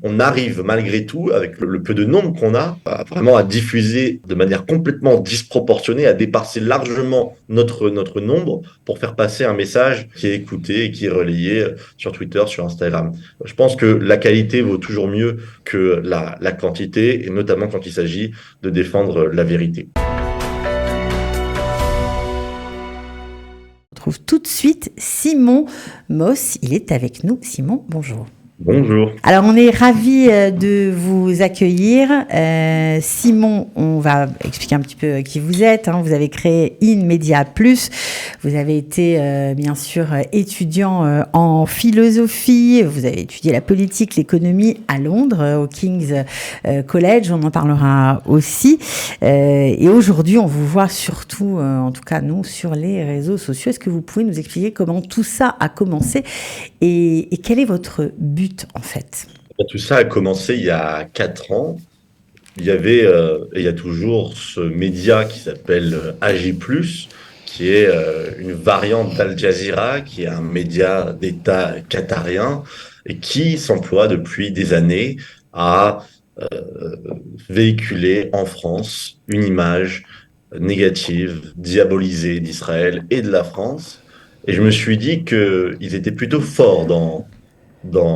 on arrive malgré tout, avec le peu de nombre qu'on a, vraiment à diffuser de manière complètement disproportionnée, à dépasser largement notre nombre pour faire passer un message qui est écouté et qui est relayé sur Twitter, sur Instagram. Je pense que la qualité vaut toujours mieux que la quantité, et notamment quand il s'agit de défendre la vérité. On retrouve tout de suite Simon Moss. Il est avec nous. Simon, bonjour. Bonjour. Alors, on est ravis de vous accueillir. Simon, on va expliquer un petit peu qui vous êtes. Vous avez créé InMedia Plus. Vous avez été, bien sûr, étudiant en philosophie. Vous avez étudié la politique, l'économie à Londres, au King's College. On en parlera aussi. Et aujourd'hui, on vous voit surtout, en tout cas nous, sur les réseaux sociaux. Est-ce que vous pouvez nous expliquer comment tout ça a commencé et quel est votre but en fait? Tout ça a commencé il y a 4 ans. Il y avait, et il y a toujours ce média qui s'appelle AJ+, qui est une variante d'Al Jazeera, qui est un média d'État qatarien et qui s'emploie depuis des années à véhiculer en France une image négative, diabolisée d'Israël et de la France. Et je me suis dit qu'ils étaient plutôt forts dans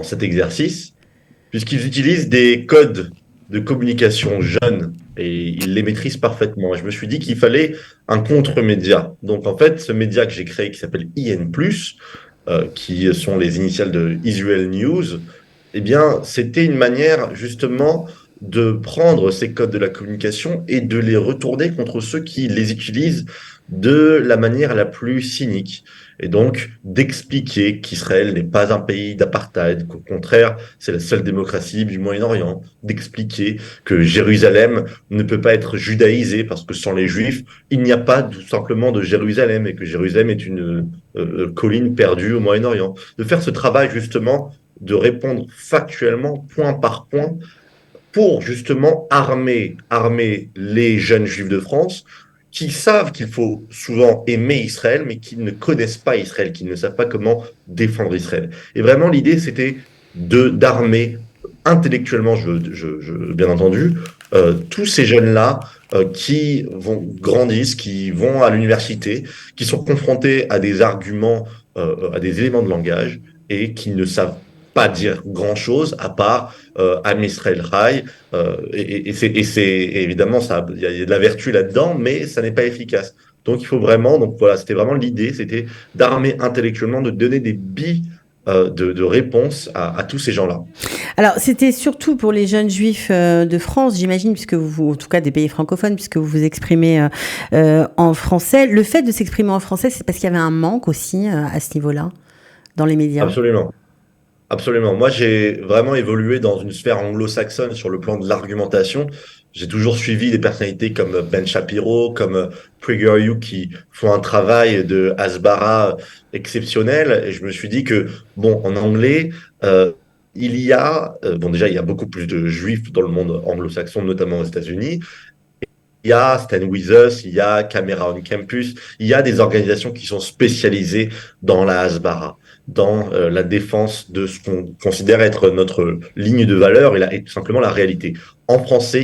cet exercice puisqu'ils utilisent des codes de communication jeunes et ils les maîtrisent parfaitement. Et je me suis dit qu'il fallait un contre-média. Donc en fait, ce média que j'ai créé qui s'appelle IN+, qui sont les initiales de Israel News, eh bien, c'était une manière justement de prendre ces codes de la communication et de les retourner contre ceux qui les utilisent de la manière la plus cynique. Et donc, d'expliquer qu'Israël n'est pas un pays d'apartheid, qu'au contraire, c'est la seule démocratie du Moyen-Orient, d'expliquer que Jérusalem ne peut pas être judaïsée parce que sans les Juifs, il n'y a pas tout simplement de Jérusalem et que Jérusalem est une colline perdue au Moyen-Orient. De faire ce travail justement de répondre factuellement, point par point, pour justement armer les jeunes juifs de France qui savent qu'il faut souvent aimer Israël, mais qui ne connaissent pas Israël, qui ne savent pas comment défendre Israël. Et vraiment, l'idée, c'était d'armer intellectuellement, bien entendu, tous ces jeunes-là qui grandissent, qui vont à l'université, qui sont confrontés à des arguments, à des éléments de langage, et qui ne savent pas dire grand-chose à part Am Israël Chai. Évidemment, ça, il y a de la vertu là-dedans, mais ça n'est pas efficace. Donc il faut vraiment, donc voilà, c'était vraiment l'idée, c'était d'armer intellectuellement, de donner des billes de réponse à tous ces gens-là. Alors, c'était surtout pour les jeunes juifs de France, j'imagine, puisque vous, en tout cas des pays francophones, puisque vous vous exprimez en français. Le fait de s'exprimer en français, c'est parce qu'il y avait un manque aussi à ce niveau-là, dans les médias. Absolument. Absolument. Moi, j'ai vraiment évolué dans une sphère anglo-saxonne sur le plan de l'argumentation. J'ai toujours suivi des personnalités comme Ben Shapiro, comme PragerU qui font un travail de Hasbara exceptionnel. Et je me suis dit que, bon, en anglais, il y a, bon, déjà, il y a beaucoup plus de juifs dans le monde anglo-saxon, notamment aux États-Unis. Il y a Stand With Us, il y a Camera on Campus, il y a des organisations qui sont spécialisées dans la Hasbara, dans la défense de ce qu'on considère être notre ligne de valeur et tout simplement la réalité. En France,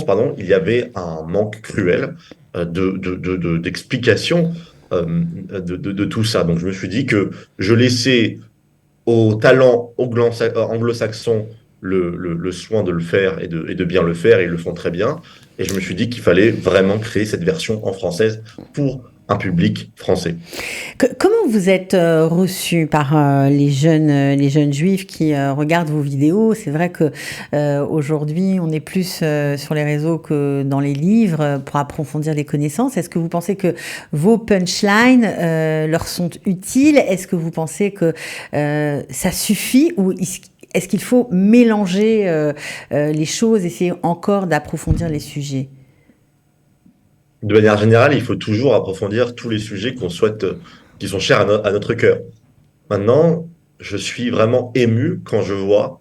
pardon, il y avait un manque cruel d'explications de tout ça. Donc je me suis dit que je laissais au talent anglo-saxon le soin de le faire et de bien le faire, et ils le font très bien. Et je me suis dit qu'il fallait vraiment créer cette version en française pour un public français. Comment vous êtes reçu par les jeunes juifs qui regardent vos vidéos? C'est vrai que aujourd'hui, on est plus sur les réseaux que dans les livres pour approfondir les connaissances. Est-ce que vous pensez que vos punchlines leur sont utiles? Est-ce que vous pensez que ça suffit, ou est-ce qu'il faut mélanger les choses, essayer encore d'approfondir les sujets? De manière générale, il faut toujours approfondir tous les sujets qu'on souhaite, qui sont chers à notre cœur. Maintenant, je suis vraiment ému quand je vois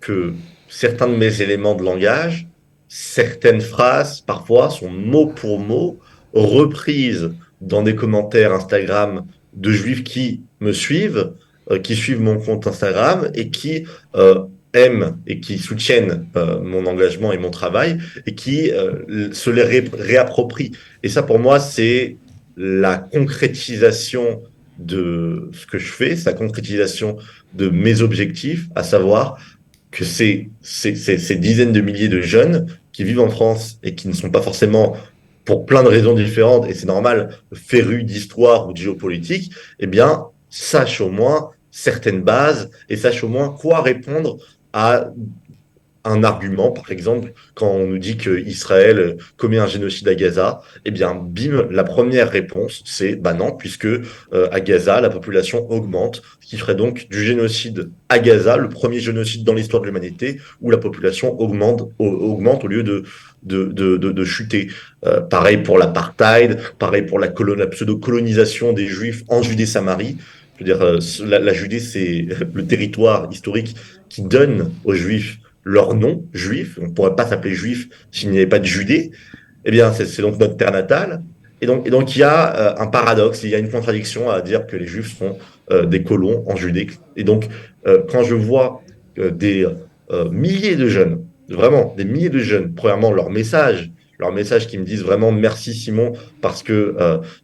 que certains de mes éléments de langage, certaines phrases, parfois, sont mot pour mot reprises dans des commentaires Instagram de juifs qui me suivent, qui suivent mon compte Instagram et qui aiment et qui soutiennent mon engagement et mon travail et qui se les réapproprient. Et ça, pour moi, c'est la concrétisation de ce que je fais, c'est la concrétisation de mes objectifs, à savoir que ces dizaines de milliers de jeunes qui vivent en France et qui ne sont pas forcément, pour plein de raisons différentes, et c'est normal, férus d'histoire ou de géopolitique, eh bien, sachent au moins certaines bases et sachent au moins quoi répondre à un argument, par exemple, quand on nous dit qu'Israël commet un génocide à Gaza, eh bien, bim, la première réponse, c'est bah non, puisque à Gaza, la population augmente, ce qui ferait donc du génocide à Gaza le premier génocide dans l'histoire de l'humanité où la population augmente au lieu de chuter. Pareil pour l'apartheid, pareil pour la pseudo-colonisation des Juifs en Judée-Samarie. Je veux dire, la Judée, c'est le territoire historique qui donne aux Juifs leur nom, juif, on ne pourrait pas s'appeler juif s'il n'y avait pas de Judée, eh bien, c'est donc notre terre natale. Et donc, il y a un paradoxe, il y a une contradiction à dire que les juifs sont des colons en Judée. Et donc, quand je vois des milliers de jeunes, vraiment des milliers de jeunes, premièrement, leur message qui me disent vraiment merci Simon parce que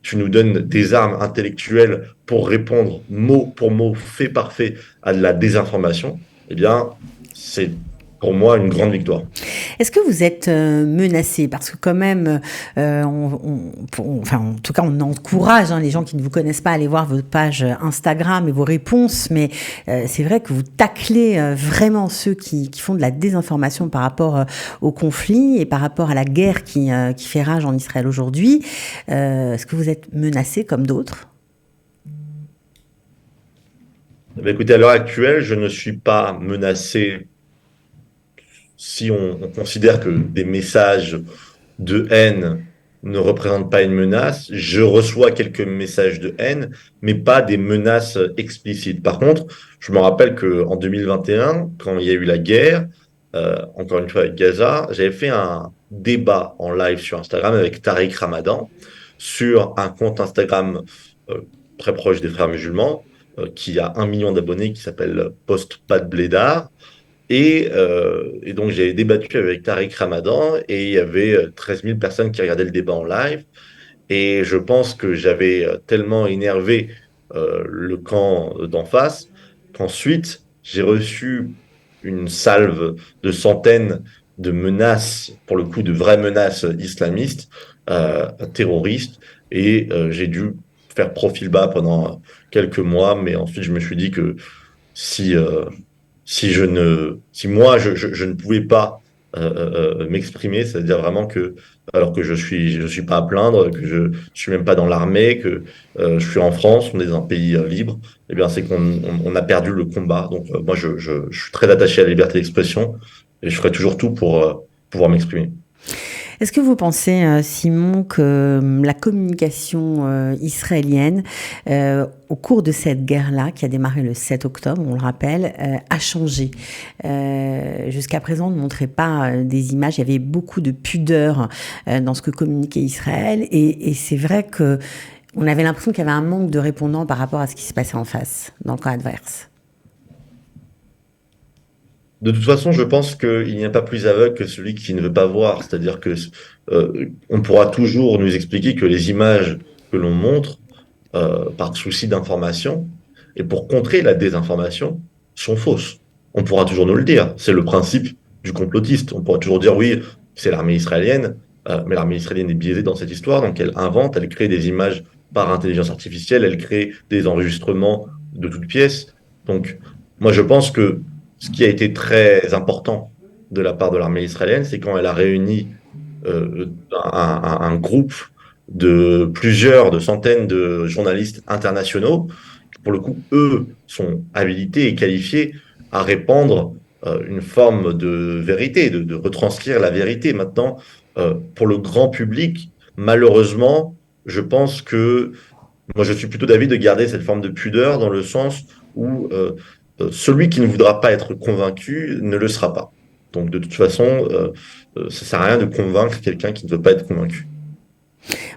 tu nous donnes des armes intellectuelles pour répondre mot pour mot, fait par fait à de la désinformation, eh bien, c'est pour moi une grande victoire. Est-ce que vous êtes menacé? Parce que quand même, enfin, en tout cas, on encourage les gens qui ne vous connaissent pas à aller voir votre page Instagram et vos réponses, mais c'est vrai que vous taclez vraiment ceux qui font de la désinformation par rapport au conflit et par rapport à la guerre qui fait rage en Israël aujourd'hui. Est-ce que vous êtes menacé comme d'autres? Eh bien, écoutez, à l'heure actuelle, je ne suis pas menacé si on considère que des messages de haine ne représentent pas une menace. Je reçois quelques messages de haine, mais pas des menaces explicites. Par contre, je me rappelle qu'en 2021, quand il y a eu la guerre, encore une fois avec Gaza, j'avais fait un débat en live sur Instagram avec Tariq Ramadan sur un compte Instagram euh, très proche des frères musulmans, qui a 1 million d'abonnés, qui s'appelle Post Pas de Blédard. Et donc, j'ai débattu avec Tariq Ramadan et il y avait 13 000 personnes qui regardaient le débat en live. Et je pense que j'avais tellement énervé le camp d'en face qu'ensuite, j'ai reçu une salve de centaines de menaces, pour le coup, de vraies menaces islamistes, terroristes. Et j'ai dû faire profil bas pendant quelques mois. Mais ensuite, je me suis dit que si, si moi je ne pouvais pas m'exprimer, c'est-à-dire vraiment que alors que je suis pas à plaindre, que je suis même pas dans l'armée, que je suis en France, on est dans un pays libre, eh bien c'est qu'on a perdu le combat. Donc moi je suis très attaché à la liberté d'expression et je ferai toujours tout pour pouvoir m'exprimer. Est-ce que vous pensez, Simon, que la communication israélienne, au cours de cette guerre-là, qui a démarré le 7 octobre, on le rappelle, a changé? Jusqu'à présent, on ne montrait pas des images, il y avait beaucoup de pudeur dans ce que communiquait Israël, et c'est vrai que on avait l'impression qu'il y avait un manque de répondants par rapport à ce qui se passait en face, dans le camp adverse. De toute façon, je pense qu'il n'y a pas plus aveugle que celui qui ne veut pas voir. C'est-à-dire que on pourra toujours nous expliquer que les images que l'on montre, par souci d'information, et pour contrer la désinformation, sont fausses. On pourra toujours nous le dire. C'est le principe du complotiste. On pourra toujours dire oui, c'est l'armée israélienne, mais l'armée israélienne est biaisée dans cette histoire, donc elle invente, elle crée des images par intelligence artificielle, elle crée des enregistrements de toutes pièces. Donc, moi, je pense que ce qui a été très important de la part de l'armée israélienne, c'est quand elle a réuni un groupe de plusieurs, de centaines de journalistes internationaux, qui pour le coup, eux, sont habilités et qualifiés à répandre une forme de vérité, de retranscrire la vérité. Maintenant, pour le grand public, malheureusement, je pense que moi, je suis plutôt d'avis de garder cette forme de pudeur dans le sens où celui qui ne voudra pas être convaincu ne le sera pas. Donc, de toute façon, ça sert à rien de convaincre quelqu'un qui ne veut pas être convaincu.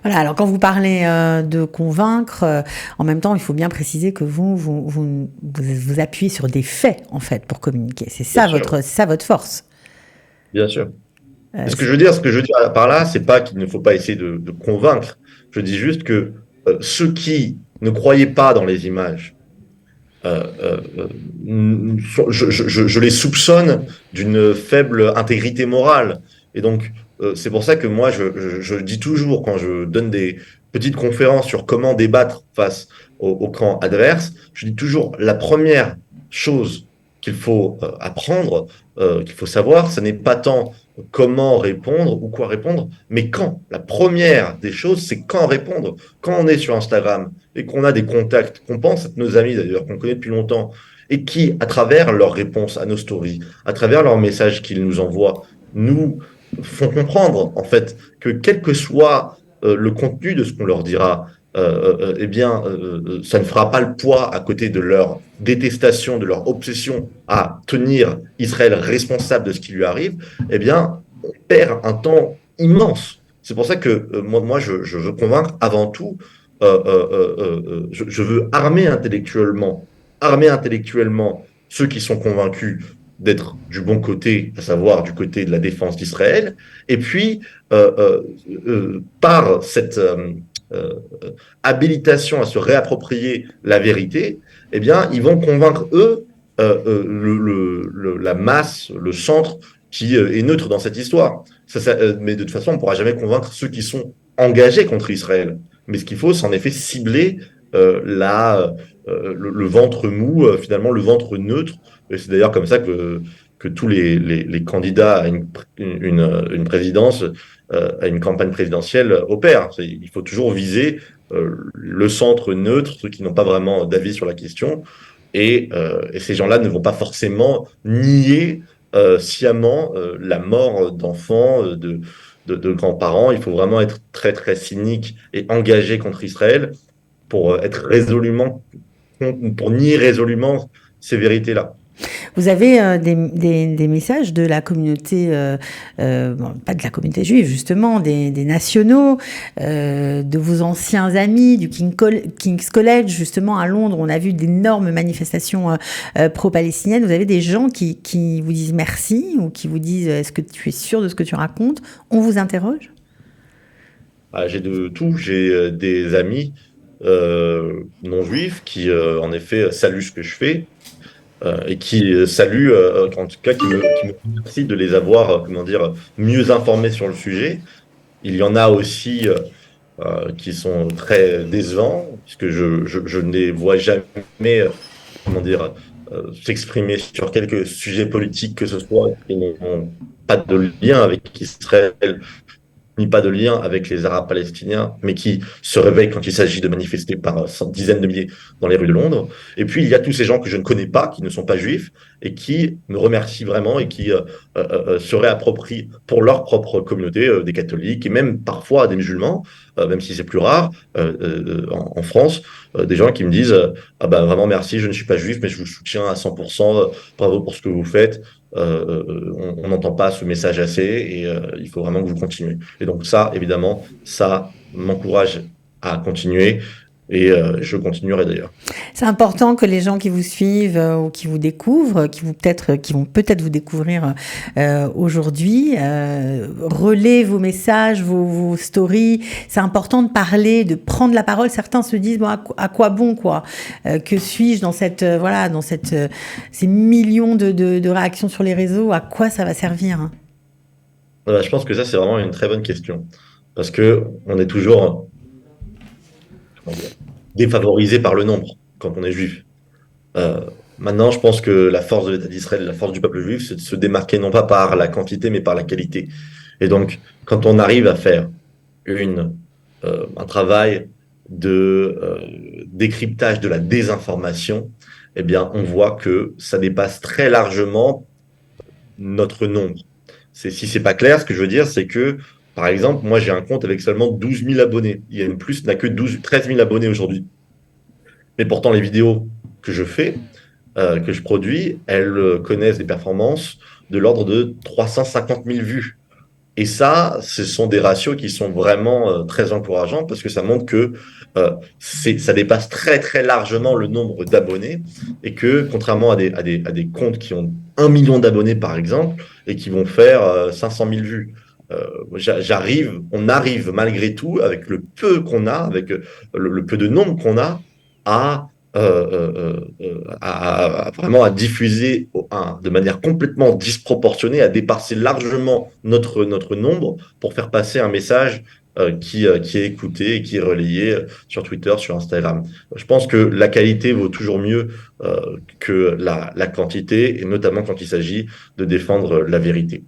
Voilà, alors quand vous parlez de convaincre, en même temps, il faut bien préciser que vous appuyez sur des faits, en fait, pour communiquer. Bien sûr, C'est ça votre force. bien sûr. Et C'est- ce que je veux dire par là, c'est pas qu'il ne faut pas essayer de convaincre. Je dis juste que ceux qui ne croyaient pas dans les images, je les soupçonne d'une faible intégrité morale. Et donc, c'est pour ça que moi, je dis toujours, quand je donne des petites conférences sur comment débattre face au camp adverse, je dis toujours, la première chose qu'il faut apprendre, qu'il faut savoir, ce n'est pas tant comment répondre ou quoi répondre, mais quand. La première des choses, c'est quand répondre. Quand on est sur Instagram, et qu'on a des contacts, qu'on pense être nos amis d'ailleurs, qu'on connaît depuis longtemps, et qui, à travers leurs réponses à nos stories, à travers leurs messages qu'ils nous envoient, nous font comprendre en fait que quel que soit le contenu de ce qu'on leur dira, eh bien, ça ne fera pas le poids à côté de leur détestation, de leur obsession à tenir Israël responsable de ce qui lui arrive, eh bien, on perd un temps immense. C'est pour ça que je veux convaincre avant tout je veux armer intellectuellement ceux qui sont convaincus d'être du bon côté, à savoir du côté de la défense d'Israël, et puis par cette euh, habilitation à se réapproprier la vérité, eh bien, ils vont convaincre eux la masse, le centre qui est neutre dans cette histoire. Mais de toute façon, on ne pourra jamais convaincre ceux qui sont engagés contre Israël. Mais ce qu'il faut, c'est en effet cibler le ventre mou, finalement le ventre neutre. Et c'est d'ailleurs comme ça que tous les candidats à une présidence, à une campagne présidentielle opèrent. Il faut toujours viser le centre neutre, ceux qui n'ont pas vraiment d'avis sur la question. Et ces gens-là ne vont pas forcément nier sciemment la mort d'enfants, de grands-parents. Il faut vraiment être très, très cynique et engagé contre Israël pour être résolument, pour nier résolument ces vérités-là. Vous avez des messages de la communauté, bon, pas de la communauté juive justement, des nationaux, de vos anciens amis du King's College justement à Londres. On a vu d'énormes manifestations pro-palestiniennes. Vous avez des gens qui vous disent merci ou qui vous disent est-ce que tu es sûr de ce que tu racontes? On vous interroge? Ah, j'ai de tout. J'ai des amis non juifs qui, en effet, saluent ce que je fais et qui saluent, en tout cas, qui me remercient de les avoir, comment dire, mieux informés sur le sujet. Il y en a aussi qui sont très décevants, puisque je ne les vois jamais, comment dire, s'exprimer sur quelques sujets politiques que ce soit qui n'ont pas de lien avec Israël ni pas de lien avec les Arabes palestiniens, mais qui se réveillent quand il s'agit de manifester par dizaines de milliers dans les rues de Londres. Et puis, il y a tous ces gens que je ne connais pas, qui ne sont pas juifs, et qui me remercient vraiment et qui se réapproprient pour leur propre communauté, des catholiques, et même parfois des musulmans, même si c'est plus rare, en France, des gens qui me disent ah ben, vraiment merci, je ne suis pas juif, mais je vous soutiens à 100%, bravo pour ce que vous faites. On n'entend pas ce message assez et il faut vraiment que vous continuez. Et donc ça, évidemment, ça m'encourage à continuer et je continuerai d'ailleurs. C'est important que les gens qui vous suivent ou qui vous découvrent, qui vont peut-être vous découvrir aujourd'hui, relaient vos messages, vos stories. C'est important de parler, de prendre la parole. Certains se disent bon, à quoi bon quoi que suis-je dans cette voilà dans cette ces millions de réactions sur les réseaux. À quoi ça va servir hein? Voilà, je pense que ça, c'est vraiment une très bonne question parce que on est toujours comment dire, défavorisé par le nombre quand on est juif. Maintenant, je pense que la force de l'État d'Israël, la force du peuple juif, c'est de se démarquer non pas par la quantité, mais par la qualité. Et donc, quand on arrive à faire un travail de décryptage de la désinformation, eh bien, on voit que ça dépasse très largement notre nombre. Si c'est pas clair, ce que je veux dire, c'est que, par exemple, moi, j'ai un compte avec seulement 12 000 abonnés. IN Plus n'a que 13 000 abonnés aujourd'hui. Mais pourtant, les vidéos que je fais, que je produis, elles connaissent des performances de l'ordre de 350 000 vues. Et ça, ce sont des ratios qui sont vraiment très encourageants parce que ça montre que ça dépasse très, très largement le nombre d'abonnés et que contrairement à des comptes qui ont 1 million d'abonnés, par exemple, et qui vont faire 500 000 vues, on arrive malgré tout, avec le peu qu'on a, avec le peu de nombre qu'on a, à, vraiment à diffuser de manière complètement disproportionnée, à dépasser largement notre nombre pour faire passer un message qui est écouté et qui est relayé sur Twitter, sur Instagram. Je pense que la qualité vaut toujours mieux que la quantité, et notamment quand il s'agit de défendre la vérité.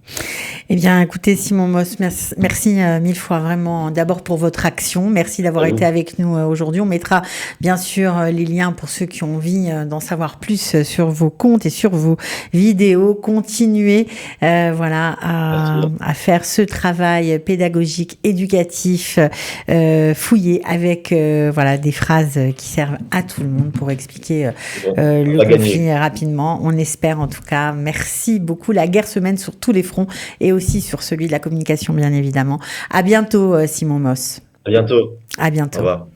Eh bien, écoutez, Simon Moss, merci, mille fois vraiment d'abord pour votre action. Merci d'avoir À été vous. avec nous aujourd'hui. On mettra bien sûr les liens pour ceux qui ont envie d'en savoir plus sur vos comptes et sur vos vidéos. Continuez voilà, Merci. à faire ce travail pédagogique, éducatif, fouillé avec voilà, des phrases qui servent à tout le monde pour expliquer C'est bon. On le va gagner. conflit rapidement. On espère en tout cas. Merci beaucoup. La guerre se mène sur tous les fronts et aussi sur celui de la communication, bien évidemment. À bientôt, Simon Moss. À bientôt. À Au bientôt. revoir.